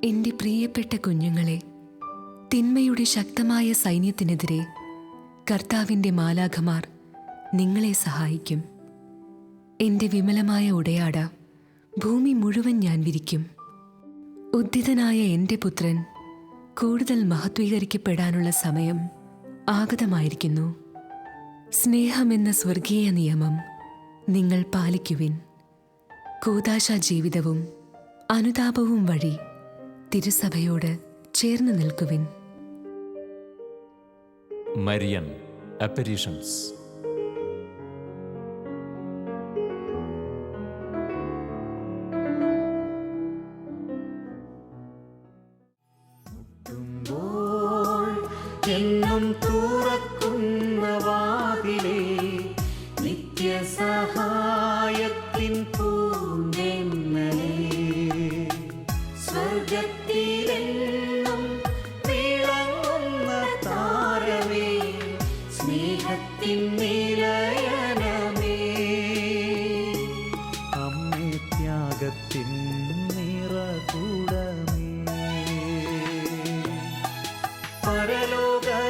എൻ്റെ പ്രിയപ്പെട്ട കുഞ്ഞുങ്ങളെ, തിന്മയുടെ ശക്തമായ സൈന്യത്തിനെതിരെ കർത്താവിൻ്റെ മാലാഖമാർ നിങ്ങളെ സഹായിക്കും. എൻ്റെ വിമലമായ ഉടയാട ഭൂമി മുഴുവൻ ഞാൻ വിരിക്കും. ഉദ്ധിതനായ എൻ്റെ പുത്രൻ കൂടുതൽ മഹത്വീകരിക്കപ്പെടാനുള്ള സമയം ആഗതമായിരിക്കുന്നു. സ്നേഹമെന്ന സ്വർഗീയ നിയമം നിങ്ങൾ പാലിക്കുവിൻ. കൂദാശ ജീവിതവും അനുതാപവും വഴി തിരുസഭയോട് ചേർന്ന് നിൽക്കുവിൻ. മരിയൻ അപ്പരീഷൻസ്. എന്നും തുറക്കുന്ന വാതിലേ, നിത്യസഹായത്തിൻ പൂന്തെന്നലേ, സ്വർഗത്തിലെന്നും വിളങ്ങുന്ന താരമേ, സ്നേഹത്തിൻ നിലയനമേ, അമ്മേ ത്യാഗത്തിൻ നിറകൂടമേ, പരലോകരാജ്ഞിയാമെന്നമ്മേ,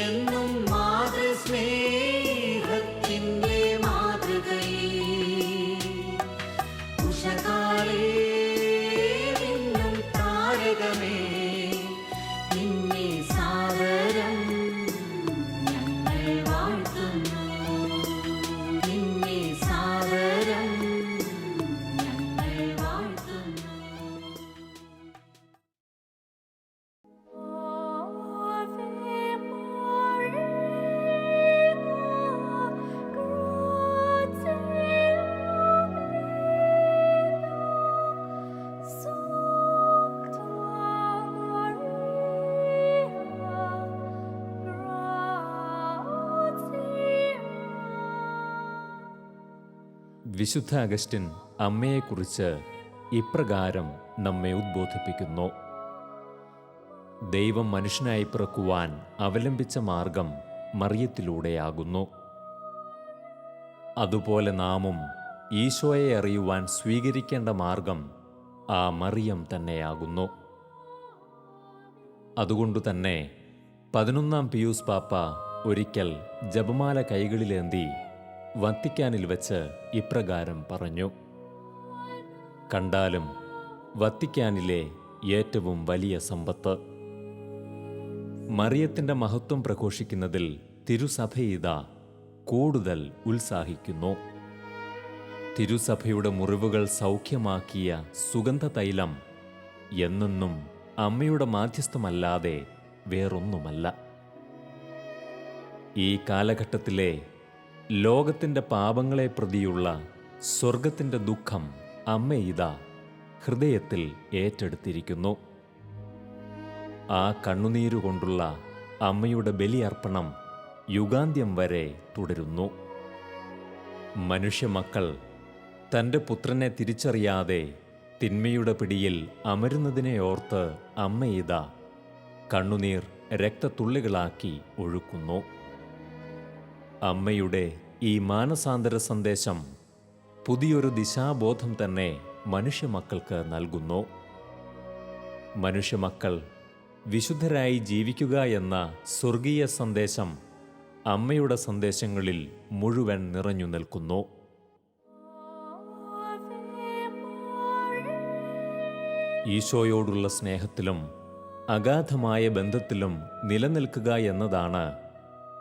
എന്നും മാതൃസ്നേഹത്തിൻ്റെ മാതൃകയേ, ഉഷകാലേ നിന്നും താരകമേ, നിന്നെ സാദരം ഞങ്ങൾ വാഴ്ത്തുന്നു, നിന്നെ സാദരം ഞങ്ങൾ വാഴ്ത്തുന്നു. വിശുദ്ധ അഗസ്റ്റിൻ അമ്മയെക്കുറിച്ച് ഇപ്രകാരം നമ്മെ ഉദ്ബോധിപ്പിക്കുന്നു. ദൈവം മനുഷ്യനായി പിറക്കുവാൻ അവലംബിച്ച മാർഗം മറിയത്തിലൂടെയാകുന്നു. അതുപോലെ നാമും ഈശോയെ അറിയുവാൻ സ്വീകരിക്കേണ്ട മാർഗം ആ മറിയം തന്നെയാകുന്നു. അതുകൊണ്ടുതന്നെ 11-ാം പിയൂസ് പാപ്പ ഒരിക്കൽ ജപമാല കൈകളിലേന്തി വത്തിക്കാനിൽ വച്ച് ഇപ്രകാരം പറഞ്ഞു: കണ്ടാലും വത്തിക്കാനിലെ ഏറ്റവും വലിയ സമ്പത്ത്. മറിയത്തിൻ്റെ മഹത്വം പ്രഘോഷിക്കുന്നതിൽ തിരുസഭയിതാ കൂടുതൽ ഉത്സാഹിക്കുന്നു. തിരുസഭയുടെ മുറിവുകൾ സൗഖ്യമാക്കിയ സുഗന്ധതൈലം എന്നെന്നും അമ്മയുടെ മാധ്യസ്ഥമല്ലാതെ വേറൊന്നുമല്ല. ഈ കാലഘട്ടത്തിലെ ലോകത്തിൻ്റെ പാപങ്ങളെ പ്രതിയുള്ള സ്വർഗത്തിൻ്റെ ദുഃഖം അമ്മ ഇതാ ഹൃദയത്തിൽ ഏറ്റെടുത്തിരിക്കുന്നു. ആ കണ്ണുനീരുകൊണ്ടുള്ള അമ്മയുടെ ബലിയർപ്പണം യുഗാന്ത്യം വരെ തുടരുന്നു. മനുഷ്യമക്കൾ തൻ്റെ പുത്രനെ തിരിച്ചറിയാതെ തിന്മയുടെ പിടിയിൽ അമരുന്നതിനെ ഓർത്ത് അമ്മ ഇതാ കണ്ണുനീർ രക്തത്തുള്ളികളാക്കി ഒഴുക്കുന്നു. അമ്മയുടെ ഈ മാനസാന്തര സന്ദേശം പുതിയൊരു ദിശാബോധം തന്നെ മനുഷ്യമക്കൾക്ക് നൽകുന്നു. മനുഷ്യമക്കൾ വിശുദ്ധരായി ജീവിക്കുക എന്ന സ്വർഗീയ സന്ദേശം അമ്മയുടെ സന്ദേശങ്ങളിൽ മുഴുവൻ നിറഞ്ഞു നിൽക്കുന്നു. ഈശോയോടുള്ള സ്നേഹത്തിലും അഗാധമായ ബന്ധത്തിലും നിലനിൽക്കുക എന്നതാണ്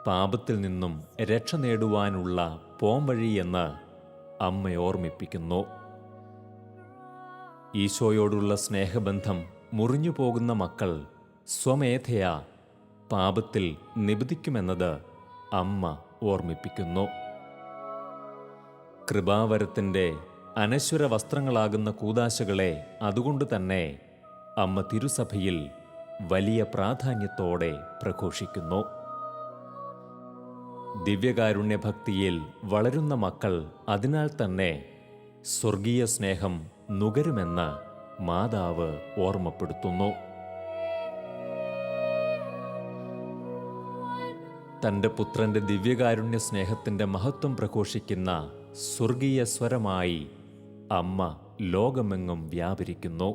പാപത്തിൽ നിന്നും രക്ഷ നേടുവാനുള്ള പോംവഴി എന്ന് അമ്മ ഓർമ്മിപ്പിക്കുന്നു. ഈശോയോടുള്ള സ്നേഹബന്ധം മുറിഞ്ഞു പോകുന്ന മക്കൾ സ്വമേധയാ പാപത്തിൽ നിബദിക്കുമെന്നത് അമ്മ ഓർമ്മിപ്പിക്കുന്നു. കൃപാവരത്തിൻ്റെ അനശ്വര വസ്ത്രങ്ങളാകുന്ന കൂദാശകളെ അതുകൊണ്ട് തന്നെ അമ്മ തിരുസഭയിൽ വലിയ പ്രാധാന്യത്തോടെ പ്രഘോഷിക്കുന്നു. ദിവ്യകാരുണ്യഭക്തിയിൽ വളരുന്ന മക്കൾ അതിനാൽ തന്നെ സ്വർഗീയ സ്നേഹം നുകരുമെന്ന് മാതാവ് ഓർമ്മപ്പെടുത്തുന്നു. തൻ്റെ പുത്രൻ്റെ ദിവ്യകാരുണ്യ സ്നേഹത്തിൻ്റെ മഹത്വം പ്രഘോഷിക്കുന്ന സ്വർഗീയ സ്വരമായി അമ്മ ലോകമെങ്ങും വ്യാപരിക്കുന്നു.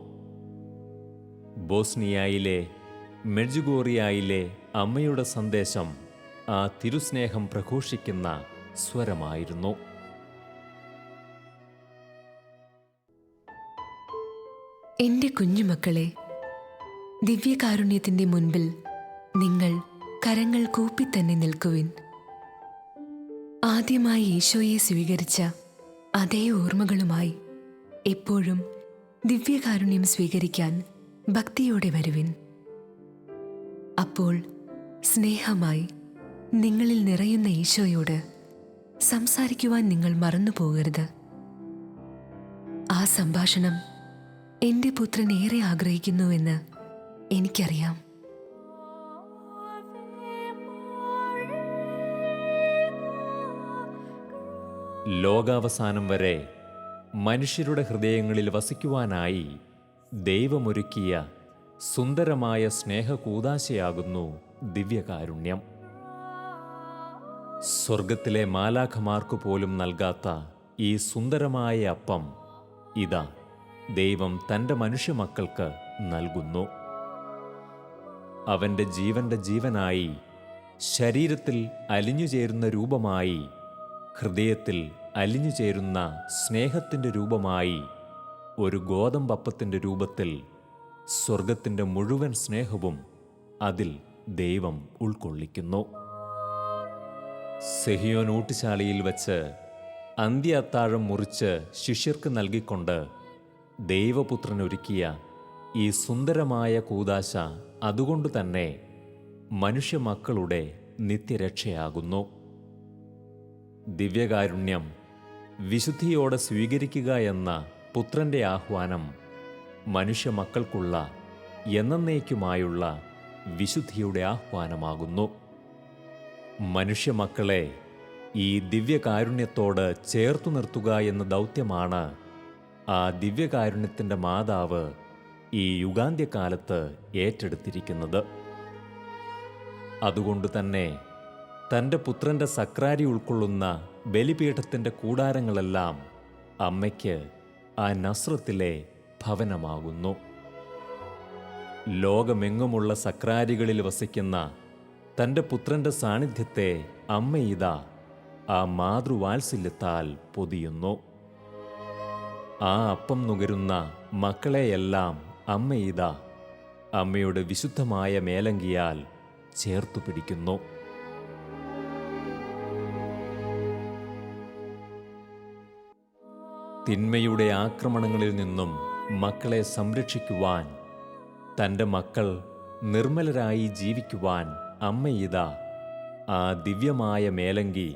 ബോസ്നിയയിലെ മെഡ്ജുഗോറിയയിലെ അമ്മയുടെ സന്ദേശം ആ തിരുസ്നേഹം പ്രഘോഷിക്കുന്ന സ്വരമായിരുന്നു. എന്റെ കുഞ്ഞുമക്കളെ, ദിവ്യകാരുണ്യത്തിന്റെ മുൻപിൽ നിങ്ങൾ കരങ്ങൾ കൂപ്പിത്തന്നെ നിൽക്കുവിൻ. ആദ്യമായി ഈശോയെ സ്വീകരിച്ച അതേ ഓർമ്മകളുമായി എപ്പോഴും ദിവ്യകാരുണ്യം സ്വീകരിക്കാൻ ഭക്തിയോടെ വരുവിൻ. അപ്പോൾ സ്നേഹമായി നിങ്ങളിൽ നിറയുന്ന ഈശോയോട് സംസാരിക്കുവാൻ നിങ്ങൾ മറന്നു പോകരുത്. ആ സംഭാഷണം എന്റെ പുത്രൻ ഏറെ ആഗ്രഹിക്കുന്നുവെന്ന് എനിക്കറിയാം. ലോകാവസാനം വരെ മനുഷ്യരുടെ ഹൃദയങ്ങളിൽ വസിക്കുവാനായി ദൈവമൊരുക്കിയ സുന്ദരമായ സ്നേഹകൂദാശയാകുന്നു ദിവ്യകാരുണ്യം. സ്വർഗത്തിലെ മാലാഖമാർക്കു പോലും നൽകാത്ത ഈ സുന്ദരമായ അപ്പം ഇതാ ദൈവം തൻ്റെ മനുഷ്യമക്കൾക്ക് നൽകുന്നു. അവൻ്റെ ജീവന്റെ ജീവനായി, ശരീരത്തിൽ അലിഞ്ഞുചേരുന്ന രൂപമായി, ഹൃദയത്തിൽ അലിഞ്ഞുചേരുന്ന സ്നേഹത്തിൻ്റെ രൂപമായി, ഒരു ഗോതമ്പപ്പത്തിൻ്റെ രൂപത്തിൽ സ്വർഗത്തിൻ്റെ മുഴുവൻ സ്നേഹവും അതിൽ ദൈവം ഉൾക്കൊള്ളിക്കുന്നു. സെഹിയോൻ ഊട്ടുശാലയിൽ വച്ച് അന്ത്യ അത്താഴം മുറിച്ച് ശിഷ്യർക്ക് നൽകിക്കൊണ്ട് ദൈവപുത്രൻ ഒരുക്കിയ ഈ സുന്ദരമായ കൂദാശ അതുകൊണ്ട് തന്നെ മനുഷ്യമക്കളുടെ നിത്യരക്ഷയാകുന്നു. ദിവ്യകാരുണ്യം വിശുദ്ധിയോടെ സ്വീകരിക്കുക എന്ന പുത്രന്റെ ആഹ്വാനം മനുഷ്യമക്കൾക്കുള്ള എന്നേക്കുമായുള്ള വിശുദ്ധിയുടെ ആഹ്വാനമാകുന്നു. മനുഷ്യമക്കളെ ഈ ദിവ്യകാരുണ്യത്തോട് ചേർത്തു നിർത്തുക എന്ന ദൗത്യമാണ് ആ ദിവ്യകാരുണ്യത്തിൻ്റെ മാതാവ് ഈ യുഗാന്ത്യകാലത്ത് ഏറ്റെടുത്തിരിക്കുന്നത്. അതുകൊണ്ട് തന്നെ തൻ്റെ പുത്രൻ്റെ സക്രാരി ഉൾക്കൊള്ളുന്ന ബലിപീഠത്തിൻ്റെ കൂടാരങ്ങളെല്ലാം അമ്മയ്ക്ക് ആ നസ്രത്തിലെ ഭവനമാകുന്നു. ലോകമെങ്ങുമുള്ള സക്രാരികളിൽ വസിക്കുന്ന തൻ്റെ പുത്രൻ്റെ സാന്നിധ്യത്തെ അമ്മ ഇതാ ആ മാതൃവാത്സല്യത്താൽ പൊതിയുന്നു. ആ അപ്പം നുകരുന്ന മക്കളെയെല്ലാം അമ്മ ഇതാ അമ്മയുടെ വിശുദ്ധമായ മേലങ്കിയാൽ ചേർത്തു പിടിക്കുന്നു. തിന്മയുടെ ആക്രമണങ്ങളിൽ നിന്നും മക്കളെ സംരക്ഷിക്കുവാൻ, തൻ്റെ മക്കൾ നിർമ്മലരായി ജീവിക്കുവാൻ അമ്മയിതാ ആ ദിവ്യമായ മേലങ്കി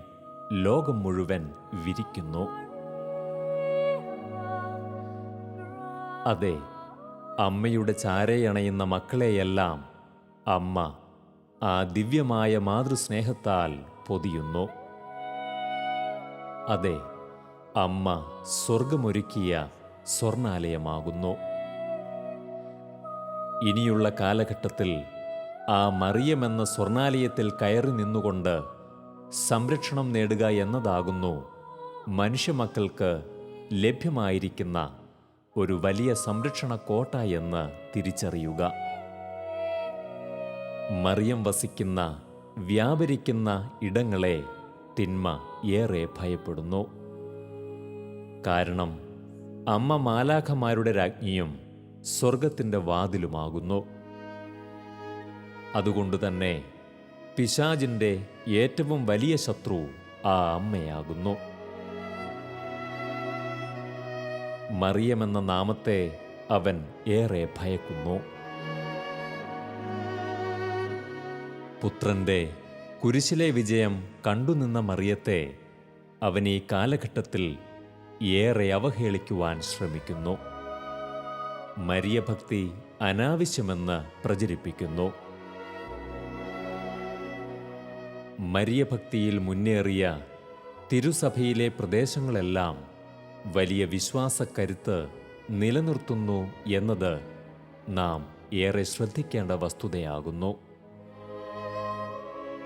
ലോകം മുഴുവൻ വിരിക്കുന്നു. അതെ, അമ്മയുടെ ചാരയണയുന്ന മക്കളെയെല്ലാം അമ്മ ആ ദിവ്യമായ മാതൃസ്നേഹത്താൽ പൊതിയുന്നു. അതെ, അമ്മ സ്വർഗമൊരുക്കിയ സ്വർണാലയമാകുന്നു. ഇനിയുള്ള കാലഘട്ടത്തിൽ ആ മറിയമെന്ന സ്വർണാലയത്തിൽ കയറി നിന്നുകൊണ്ട് സംരക്ഷണം നേടുക എന്നതാകുന്നു മനുഷ്യമക്കൾക്ക് ലഭ്യമായിരിക്കുന്ന ഒരു വലിയ സംരക്ഷണ കോട്ട എന്ന് തിരിച്ചറിയുക. മറിയം വസിക്കുന്ന, വ്യാപരിക്കുന്ന ഇടങ്ങളെ തിന്മ ഏറെ ഭയപ്പെടുന്നു. കാരണം അമ്മ മാലാഖമാരുടെ രാജ്ഞിയും സ്വർഗത്തിൻ്റെ വാതിലുമാകുന്നു. അതുകൊണ്ടുതന്നെ പിശാചിൻ്റെ ഏറ്റവും വലിയ ശത്രു ആ അമ്മയാകുന്നു. മറിയമെന്ന നാമത്തെ അവൻ ഏറെ ഭയക്കുന്നു. പുത്രന്റെ കുരിശിലെ വിജയം കണ്ടുനിന്ന മറിയത്തെ അവൻ ഈ കാലഘട്ടത്തിൽ ഏറെ അവഹേളിക്കുവാൻ ശ്രമിക്കുന്നു. മരിയഭക്തി അനാവശ്യമെന്ന് പ്രചരിപ്പിക്കുന്നു. മരിയഭക്തിയിൽ മുന്നേറിയ തിരുസഭയിലെ പ്രദേശങ്ങളെല്ലാം വലിയ വിശ്വാസക്കരുത്ത് നിലനിർത്തുന്നു എന്നത് നാം ഏറെ ശ്രദ്ധിക്കേണ്ട വസ്തുതയാകുന്നു.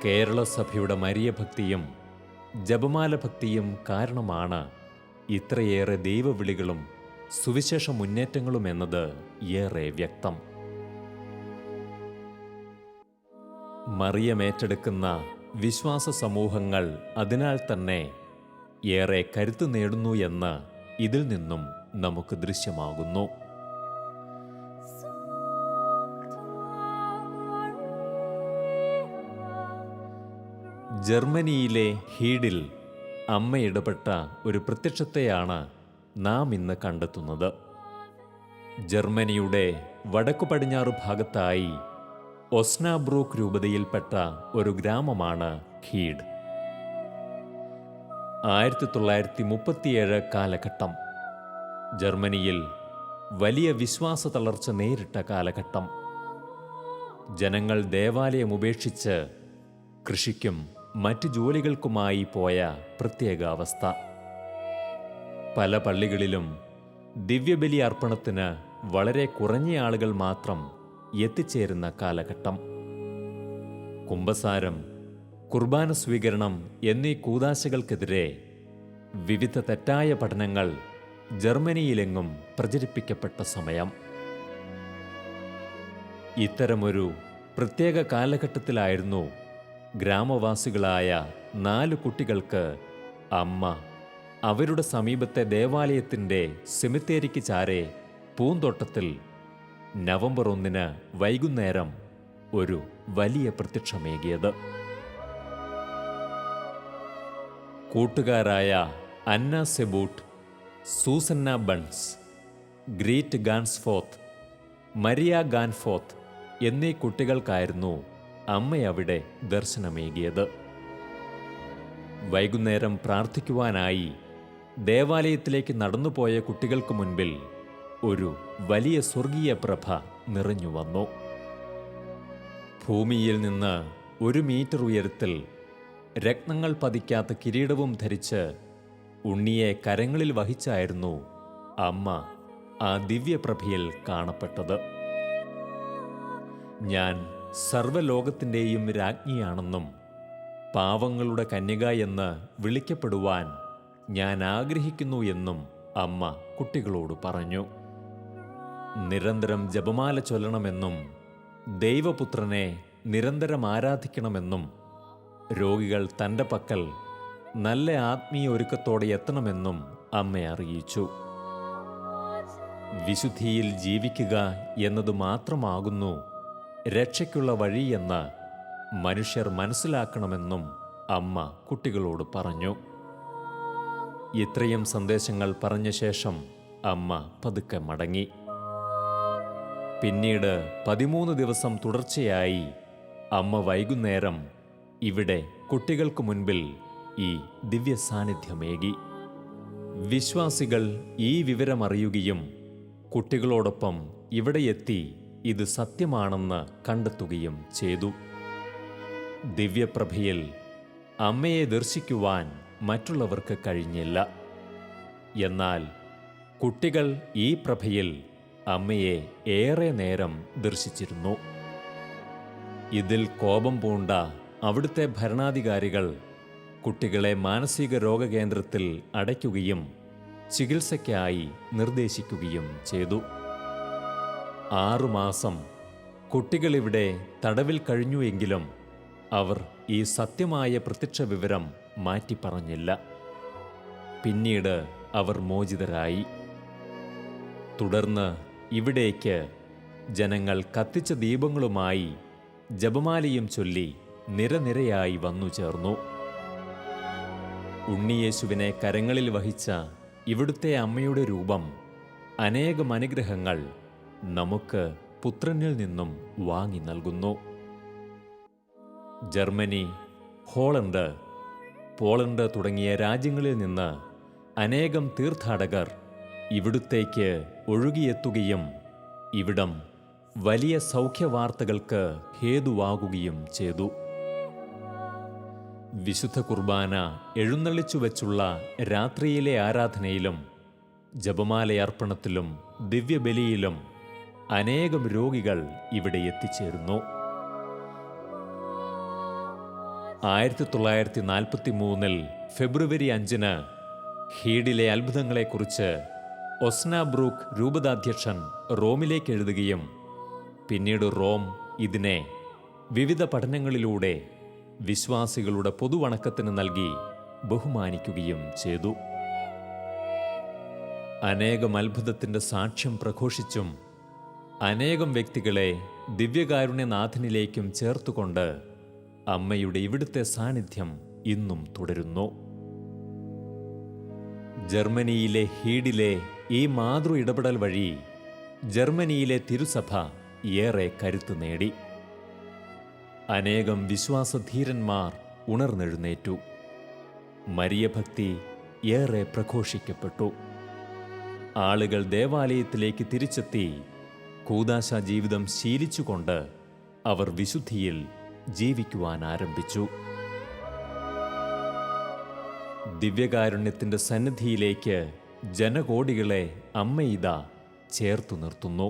കേരള സഭയുടെ മരിയഭക്തിയും ജപമാല ഭക്തിയും കാരണമാണ് ഇത്രയേറെ ദൈവവിളികളും സുവിശേഷ മുന്നേറ്റങ്ങളും എന്നത് ഏറെ വ്യക്തം. മറിയമേറ്റെടുക്കുന്ന വിശ്വാസ സമൂഹങ്ങൾ അതിനാൽ തന്നെ ഏറെ കരുത്തു നേടുന്നു എന്ന് ഇതിൽ നിന്നും നമുക്ക് ദൃശ്യമാകുന്നു. ജർമ്മനിയിലെ ഹീഡിൽ അമ്മ ഇടപെട്ട ഒരു പ്രത്യക്ഷത്തെയാണ് നാം ഇന്ന് കണ്ടെത്തുന്നത്. ജർമ്മനിയുടെ വടക്കു പടിഞ്ഞാറ് ഭാഗത്തായി ഒസ്നാബ്രൂക്ക് രൂപതയിൽപ്പെട്ട ഒരു ഗ്രാമമാണ് ഹീഡ്. 1937 കാലഘട്ടം ജർമ്മനിയിൽ വലിയ വിശ്വാസ തളർച്ച നേരിട്ട കാലഘട്ടം. ജനങ്ങൾ ദേവാലയം ഉപേക്ഷിച്ച് കൃഷിക്കും മറ്റു ജോലികൾക്കുമായി പോയ പ്രത്യേക അവസ്ഥ. പല പള്ളികളിലും ദിവ്യബലി അർപ്പണത്തിന് വളരെ കുറഞ്ഞ ആളുകൾ മാത്രം എത്തിച്ചേരുന്ന കാലഘട്ടം. കുമ്പസാരം, കുർബാന സ്വീകരണം എന്നീ കൂദാശകൾക്കെതിരെ വിവിധ തെറ്റായ പഠനങ്ങൾ ജർമ്മനിയിലെങ്ങും പ്രചരിപ്പിക്കപ്പെട്ട സമയം. ഇത്തരമൊരു പ്രത്യേക കാലഘട്ടത്തിലായിരുന്നു ഗ്രാമവാസികളായ 4 കുട്ടികൾക്ക് അമ്മ അവരുടെ സമീപത്തെ ദേവാലയത്തിൻ്റെ സെമിത്തേരിക്ക് ചാരെ പൂന്തോട്ടത്തിൽ നവംബർ 1 വൈകുന്നേരം ഒരു വലിയ പ്രത്യക്ഷമേകിയത്. കൂട്ടുകാരായ അന്ന സെബൂട്ട്, സൂസന്ന ബൺസ്, ഗ്രീറ്റ് ഗാൻസ്ഫോത്ത്, മരിയ ഗാൻഫോത്ത് എന്നീ കുട്ടികൾക്കായിരുന്നു അമ്മയവിടെ ദർശനമേകിയത്. വൈകുന്നേരം പ്രാർത്ഥിക്കുവാനായി ദേവാലയത്തിലേക്ക് നടന്നുപോയ കുട്ടികൾക്ക് മുൻപിൽ ഒരു വലിയ സ്വർഗീയ പ്രഭ നിറഞ്ഞു വന്നു. ഭൂമിയിൽ നിന്ന് 1 മീറ്റർ ഉയരത്തിൽ രത്നങ്ങൾ പതിക്കാത്ത കിരീടവും ധരിച്ച് ഉണ്ണിയെ കരങ്ങളിൽ വഹിച്ചായിരുന്നു അമ്മ ആ ദിവ്യപ്രഭയിൽ കാണപ്പെട്ടത്. ഞാൻ സർവ്വലോകത്തിൻ്റെയും രാജ്ഞിയാണെന്നും പാവങ്ങളുടെ കന്യക എന്ന് വിളിക്കപ്പെടുവാൻ ഞാൻ ആഗ്രഹിക്കുന്നു എന്നും അമ്മ കുട്ടികളോട് പറഞ്ഞു. നിരന്തരം ജപമാല ചൊല്ലണമെന്നും ദൈവപുത്രനെ നിരന്തരം ആരാധിക്കണമെന്നും രോഗികൾ തൻ്റെ പക്കൽ നല്ല ആത്മീയ ഒരുക്കത്തോടെ എത്തണമെന്നും അമ്മ അറിയിച്ചു. വിശുദ്ധിയിൽ ജീവിക്കുക എന്നത് മാത്രമാകുന്നു രക്ഷയ്ക്കുള്ള വഴിയെന്ന് മനുഷ്യർ മനസ്സിലാക്കണമെന്നും അമ്മ കുട്ടികളോട് പറഞ്ഞു. ഇത്രയും സന്ദേശങ്ങൾ പറഞ്ഞ ശേഷം അമ്മ പതുക്കെ മടങ്ങി. പിന്നീട് 13 ദിവസം തുടർച്ചയായി അമ്മ വൈകുന്നേരം ഇവിടെ കുട്ടികൾക്ക് മുൻപിൽ ഈ ദിവ്യ സാന്നിധ്യമേകി. വിശ്വാസികൾ ഈ വിവരമറിയുകയും കുട്ടികളോടൊപ്പം ഇവിടെ എത്തി ഇത് സത്യമാണെന്ന് കണ്ടെത്തുകയും ചെയ്തു. ദിവ്യപ്രഭയിൽ അമ്മയെ ദർശിക്കുവാൻ മറ്റുള്ളവർക്ക് കഴിഞ്ഞില്ല. എന്നാൽ കുട്ടികൾ ഈ പ്രഭയിൽ അമ്മയെ ഏറെ നേരം ദർശിച്ചിരുന്നു. ഇതിൽ കോപം പൂണ്ട അവിടുത്തെ ഭരണാധികാരികൾ കുട്ടികളെ മാനസിക രോഗകേന്ദ്രത്തിൽ അടയ്ക്കുകയും ചികിത്സയ്ക്കായി നിർദ്ദേശിക്കുകയും ചെയ്തു. 6 മാസം കുട്ടികളിവിടെ തടവിൽ കഴിഞ്ഞുവെങ്കിലും അവർ ഈ സത്യമായ പ്രത്യക്ഷ വിവരം മാറ്റിപ്പറഞ്ഞില്ല. പിന്നീട് അവർ മോചിതരായി. തുടർന്ന് ഇവിടേക്ക് ജനങ്ങൾ കത്തിച്ച ദീപങ്ങളുമായി ജപമാലയും ചൊല്ലി നിരനിരയായി വന്നു ചേർന്നു. ഉണ്ണിയേശുവിനെ കരങ്ങളിൽ വഹിച്ച ഇവിടുത്തെ അമ്മയുടെ രൂപം അനേകം അനുഗ്രഹങ്ങൾ നമുക്ക് പുത്രനിൽ നിന്നും വാങ്ങി നൽകുന്നു. ജർമ്മനി, ഹോളണ്ട്, പോളണ്ട് തുടങ്ങിയ രാജ്യങ്ങളിൽ നിന്ന് അനേകം തീർത്ഥാടകർ ഇവിടുത്തേക്ക് ഒഴുകിയെത്തുകയും ഇവിടം വലിയ സൗഖ്യവാർത്തകൾക്ക് ഹേതുവാകുകയും ചെയ്തു. വിശുദ്ധ കുർബാന എഴുന്നള്ളിച്ചു വച്ചുള്ള രാത്രിയിലെ ആരാധനയിലും ജപമാലയർപ്പണത്തിലും ദിവ്യബലിയിലും അനേകം രോഗികൾ ഇവിടെ എത്തിച്ചേരുന്നു. 1943 ഫെബ്രുവരി 5 ഹീഡിലെ അത്ഭുതങ്ങളെക്കുറിച്ച് ഒസ്നാബ്രൂക്ക് രൂപതാധ്യക്ഷൻ റോമിലേക്ക് എഴുതുകയും പിന്നീട് റോം ഇതിനെ വിവിധ പഠനങ്ങളിലൂടെ വിശ്വാസികളുടെ പൊതുവണക്കത്തിന് നൽകി ബഹുമാനിക്കുകയും ചെയ്തു. അനേകം അത്ഭുതത്തിൻ്റെ സാക്ഷ്യം പ്രഘോഷിച്ചും അനേകം വ്യക്തികളെ ദിവ്യകാരുണ്യനാഥനിലേക്കും ചേർത്തുകൊണ്ട് അമ്മയുടെ ഇവിടുത്തെ സാന്നിധ്യം ഇന്നും തുടരുന്നു. ജർമ്മനിയിലെ ഹീഡിലെ ഈ മാതൃ ഇടപെടൽ വഴി ജർമ്മനിയിലെ തിരുസഭ ഏറെ കരുത്ത് നേടി. അനേകം വിശ്വാസധീരന്മാർ ഉണർന്നെഴുന്നേറ്റു. മരിയഭക്തി ഏറെ പ്രഘോഷിക്കപ്പെട്ടു. ആളുകൾ ദേവാലയത്തിലേക്ക് തിരിച്ചെത്തി കൂദാശ ജീവിതം ശീലിച്ചുകൊണ്ട് അവർ വിശുദ്ധിയിൽ ജീവിക്കുവാൻ ആരംഭിച്ചു. ദിവ്യകാരുണ്യത്തിൻ്റെ സന്നിധിയിലേക്ക് ജനകോടികളെ അമ്മയിത ചേർത്തു നിർത്തുന്നു.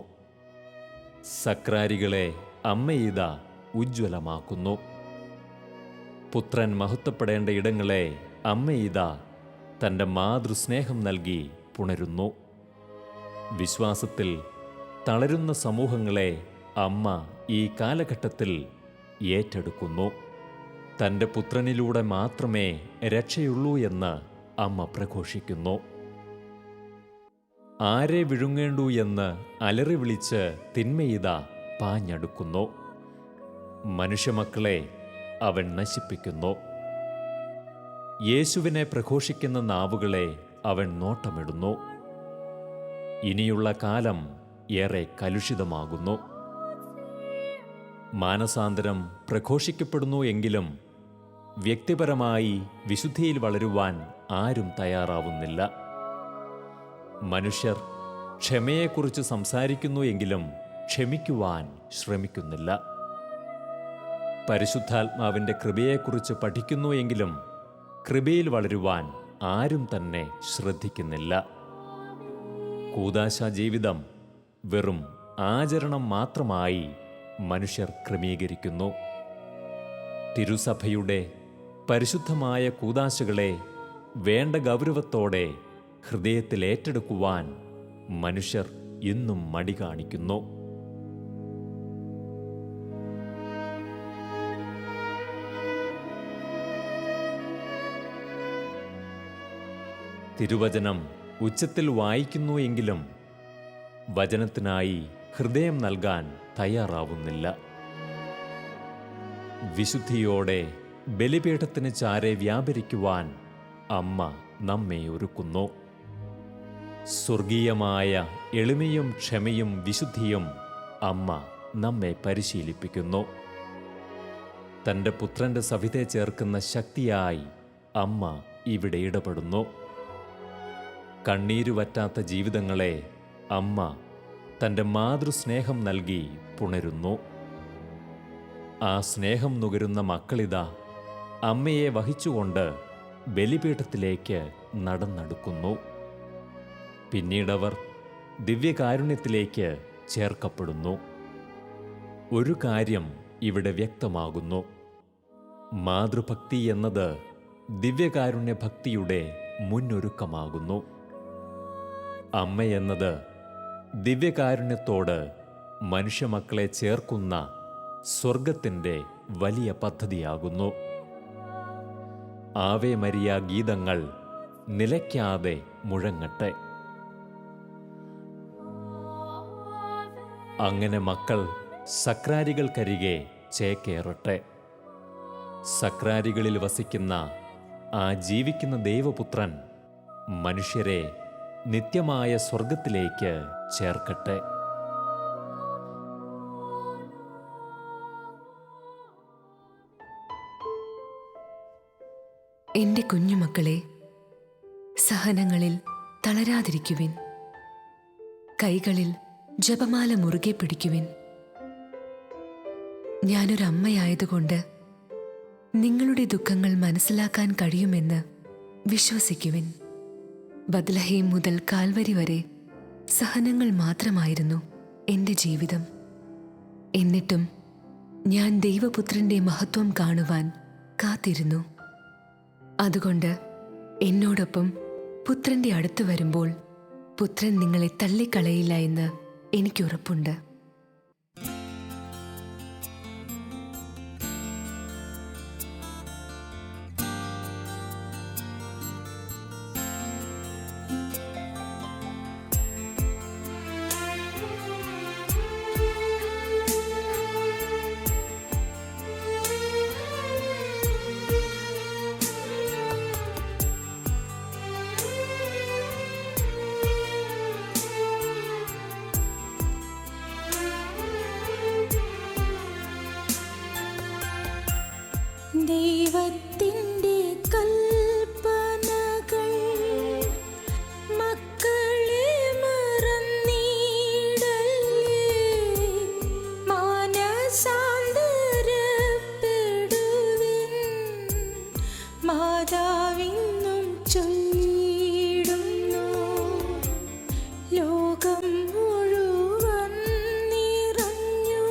സക്രാരികളെ അമ്മയിത ഉജ്ജ്വലമാക്കുന്നു. പുത്രൻ മഹത്വപ്പെടേണ്ട ഇടങ്ങളെ അമ്മയിത തൻ്റെ മാതൃസ്നേഹം നൽകി പുണരുന്നു. വിശ്വാസത്തിൽ തളരുന്ന സമൂഹങ്ങളെ അമ്മ ഈ കാലഘട്ടത്തിൽ ഏറ്റെടുക്കുന്നു. തൻ്റെ പുത്രനിലൂടെ മാത്രമേ രക്ഷയുള്ളൂ എന്ന് അമ്മ പ്രഘോഷിക്കുന്നു. ആരെ വിഴുങ്ങേണ്ടു എന്ന് അലറി വിളിച്ച് തിന്മയിത പാഞ്ഞടുക്കുന്നു. മനുഷ്യമക്കളെ അവൻ നശിപ്പിക്കുന്നു. യേശുവിനെ പ്രഘോഷിക്കുന്ന നാവുകളെ അവൻ നോട്ടമിടുന്നു. ഇനിയുള്ള കാലം ഏറെ കലുഷിതമാകുന്നു. മാനസാന്തരം പ്രഘോഷിക്കപ്പെടുന്നു എങ്കിലും വ്യക്തിപരമായി വിശുദ്ധിയിൽ വളരുവാൻ ആരും തയ്യാറാവുന്നില്ല. മനുഷ്യർ ക്ഷമയെക്കുറിച്ച് സംസാരിക്കുന്നു എങ്കിലും ക്ഷമിക്കുവാൻ ശ്രമിക്കുന്നില്ല. പരിശുദ്ധാത്മാവിൻ്റെ കൃപയെക്കുറിച്ച് പഠിക്കുന്നു എങ്കിലും കൃപയിൽ വളരുവാൻ ആരും തന്നെ ശ്രദ്ധിക്കുന്നില്ല. കൂദാശ ജീവിതം വെറും ആചരണം മാത്രമായി മനുഷ്യർ ക്രമീകരിക്കുന്നു. തിരുസഭയുടെ പരിശുദ്ധമായ കൂദാശകളെ വേണ്ട ഗൗരവത്തോടെ ഹൃദയത്തിൽ ഏറ്റെടുക്കുവാൻ മനുഷ്യർ ഇന്നും മടി കാണിക്കുന്നു. തിരുവചനം ഉച്ചത്തിൽ വായിക്കുന്നു എങ്കിലും വചനത്തിനായി ഹൃദയം നൽകാൻ തയ്യാറാവുന്നില്ല. വിശുദ്ധിയോടെ ബലിപീഠത്തിന് ചാരെ വ്യാപരിക്കുവാൻ അമ്മ നമ്മെ ഒരുക്കുന്നു. സ്വർഗീയമായ എളിമയും ക്ഷമയും വിശുദ്ധിയും അമ്മ നമ്മെ പരിശീലിപ്പിക്കുന്നു. തൻ്റെ പുത്രൻ്റെ സവിധെ ചേർക്കുന്ന ശക്തിയായി അമ്മ ഇവിടെ ഇടപെടുന്നു. കണ്ണീരുവറ്റാത്ത ജീവിതങ്ങളെ അമ്മ തൻ്റെ മാതൃസ്നേഹം നൽകി പുണരുന്നു. ആ സ്നേഹം നുകരുന്ന മക്കളിതാ അമ്മയെ വഹിച്ചുകൊണ്ട് ബലിപീഠത്തിലേക്ക് നടന്നെടുക്കുന്നു. പിന്നീടവർ ദിവ്യകാരുണ്യത്തിലേക്ക് ചേർക്കപ്പെടുന്നു. ഒരു കാര്യം ഇവിടെ വ്യക്തമാകുന്നു. മാതൃഭക്തി എന്നത് ദിവ്യകാരുണ്യഭക്തിയുടെ മുന്നൊരുക്കമാകുന്നു. അമ്മയെന്നത് ദിവ്യകാരുണ്യത്തോട് മനുഷ്യമക്കളെ ചേർക്കുന്ന സ്വർഗത്തിൻ്റെ വലിയ പദ്ധതിയാകുന്നു. ആവേ മരിയ ഗീതങ്ങൾ നിലയ്ക്കാതെ മുഴങ്ങട്ടെ. അങ്ങനെ മക്കൾ സക്രാരികൾക്കരികെ ചേക്കേറട്ടെ. സക്രാരികളിൽ വസിക്കുന്ന ആ ജീവിക്കുന്ന ദൈവപുത്രൻ മനുഷ്യരെ നിത്യമായ സ്വർഗത്തിലേക്ക് ചേർക്കട്ടെ. എന്റെ കുഞ്ഞുമക്കളെ, സഹനങ്ങളിൽ തളരാതിരിക്കുവിൻ. കൈകളിൽ ജപമാല മുറുകെ പിടിക്കുവിൻ. ഞാനൊരമ്മയായതുകൊണ്ട് നിങ്ങളുടെ ദുഃഖങ്ങൾ മനസ്സിലാക്കാൻ കഴിയുമെന്ന് വിശ്വസിക്കുവിൻ. ബത്ലഹേം മുതൽ കാൽവരി വരെ സഹനങ്ങൾ മാത്രമായിരുന്നു എൻ്റെ ജീവിതം. എന്നിട്ടും ഞാൻ ദൈവപുത്രന്റെ മഹത്വം കാണുവാൻ കാത്തിരുന്നു. അതുകൊണ്ട് എന്നോടൊപ്പം പുത്രന്റെ അടുത്ത് വരുമ്പോൾ പുത്രൻ നിങ്ങളെ തള്ളിക്കളയില്ല എന്ന് എനിക്കുറപ്പുണ്ട്. ദൈവത്തിൻ്റെ കൽപ്പനകൾ മക്കളെ മറന്നിടല്ലേ, മാനസാന്തരപ്പെടുവിൻ മാതാവിന്നും ചൊല്ലിടുന്നു. ലോകം മുഴുവൻ നിറഞ്ഞു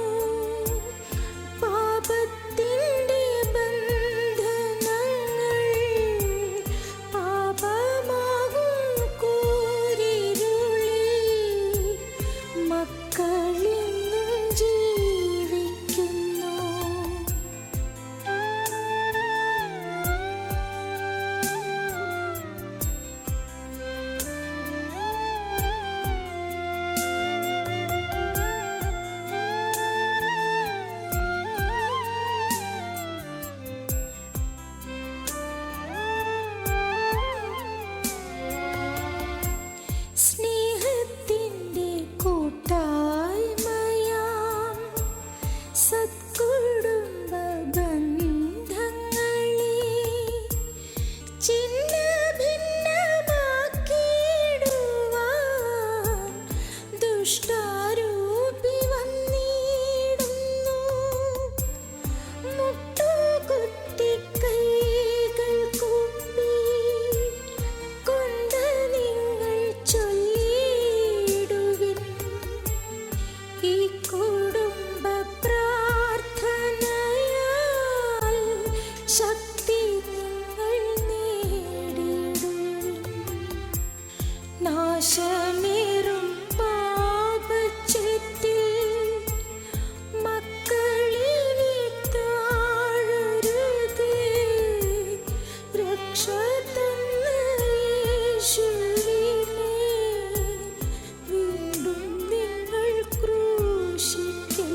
പാപത്തിൻ്റെ സ്നേഹത്തിൻ്റെ കൂട്ടായ്മയാം സത്കുടുംബ ബന്ധങ്ങളെ ചിന്ന ഭിന്നമാക്കിയിടുവാൻ ദുഷ്ടാരൂപി വന്നിടുന്നു. മുട്ടുകുത്തി കൈകൾ കൂപ്പി കൊണ്ട് നിങ്ങൾ ചൊല്ലിടുവിൻ, ഈ കുടുംബ പ്രാർത്ഥനയാൽ ശക്തി നിങ്ങൾ നേടിടുവിൻ. നാശമേറും പാപച്ചത്തിൽ മക്കളിനി താഴരുതേ, രക്ഷ തന്ന യേശുവിനെ വീണ്ടും നിങ്ങൾ ക്രൂശിക്കല്ലേ.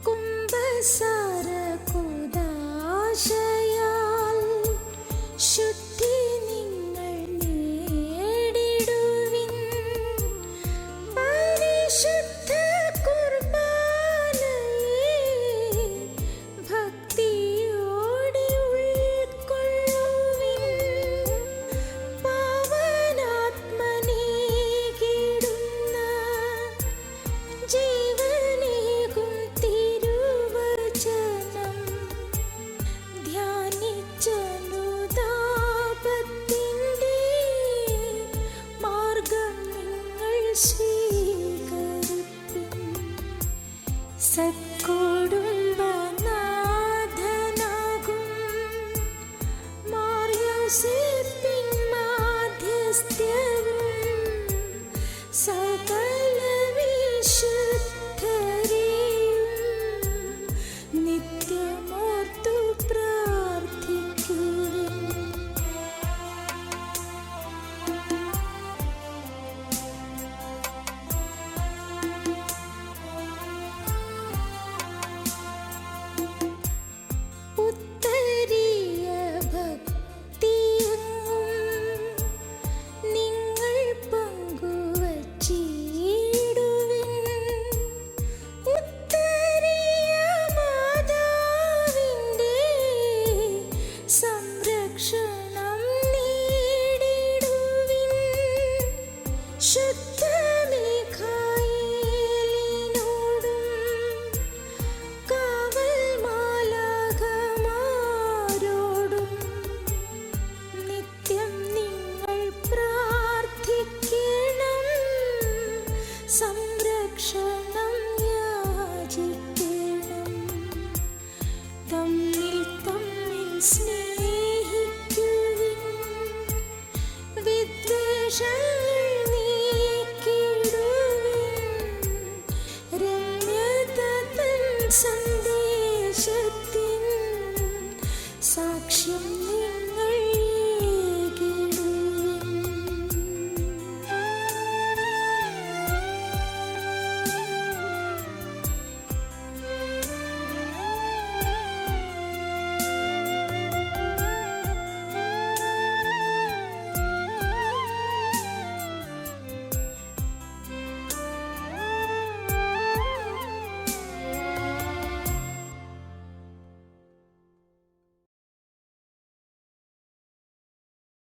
കുംഭസാര കൂദാശയാൽ ശുദ്ധി നിങ്ങൾ നേടിടുവിൻ. പരിശുദ്ധ കുർബാനയെ ഭക്തിയോടെ ഉൾക്കൊള്ളുവിൻ. പാവനാത്മനേകിടുന്ന ജീവനേകും തിരുവചനം ധ്യാനിച്ചനുതാപത്തിൻ്റെ മാർഗം നിങ്ങൾ സ്വീകരിപ്പിൻ. സത്കുടുംബനാഥനാകും മാർ യോസേപ്പിൻ മാധ്യസ്ഥ്യവും സകല വിശുദ്ധരെയും നിത്യമോർത്തു പ്രാർത്ഥിക്കുവിൻ. സങ്കേതം